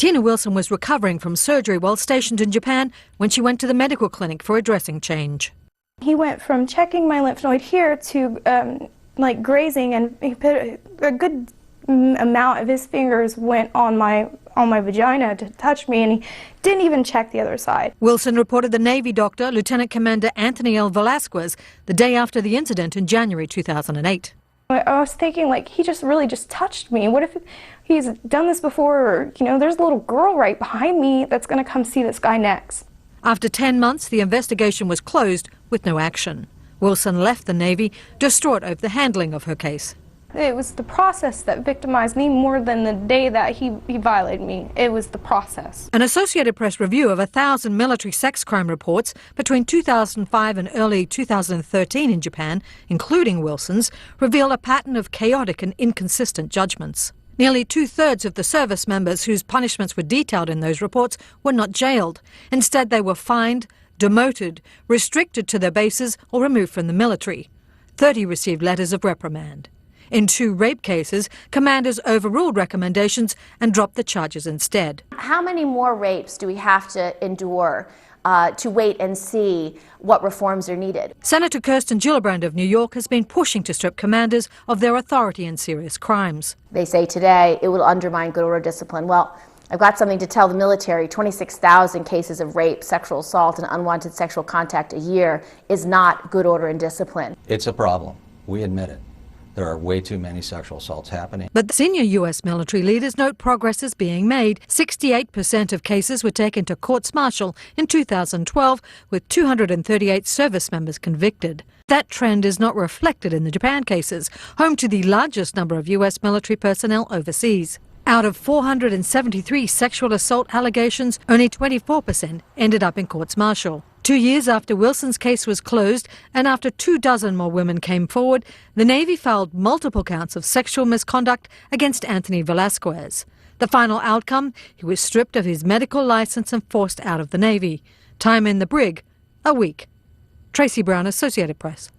Tina Wilson was recovering from surgery while stationed in Japan when she went to the medical clinic for a dressing change. He went from checking my lymph node here to like grazing, and he put a good amount of his fingers went on my vagina to touch me, and he didn't even check the other side. Wilson reported the Navy doctor, Lieutenant Commander Anthony L. Velasquez, the day after the incident in January 2008. I was thinking, like, he really just touched me. What if he's done this before? Or, there's a little girl right behind me that's going to come see this guy next. After 10 months, the investigation was closed with no action. Wilson left the Navy, distraught over the handling of her case. It was the process that victimized me more than the day that he violated me. It was the process. An Associated Press review of 1,000 military sex crime reports between 2005 and early 2013 in Japan, including Wilson's, revealed a pattern of chaotic and inconsistent judgments. Nearly two-thirds of the service members whose punishments were detailed in those reports were not jailed. Instead, they were fined, demoted, restricted to their bases, or removed from the military. 30 received letters of reprimand. In 2 rape cases, commanders overruled recommendations and dropped the charges instead. How many more rapes do we have to endure to wait and see what reforms are needed? Senator Kirsten Gillibrand of New York has been pushing to strip commanders of their authority in serious crimes. They say today it will undermine good order discipline. Well, I've got something to tell the military. 26,000 cases of rape, sexual assault, and unwanted sexual contact a year is not good order and discipline. It's a problem. We admit it. There are way too many sexual assaults happening. But senior U.S. military leaders note progress is being made. 68% of cases were taken to courts-martial in 2012, with 238 service members convicted. That trend is not reflected in the Japan cases, home to the largest number of U.S. military personnel overseas. Out of 473 sexual assault allegations, only 24% ended up in courts-martial. 2 years after Wilson's case was closed and after 24 more women came forward, the Navy filed multiple counts of sexual misconduct against Anthony Velasquez. The final outcome, he was stripped of his medical license and forced out of the Navy. Time in the brig, a week. Tracy Brown, Associated Press.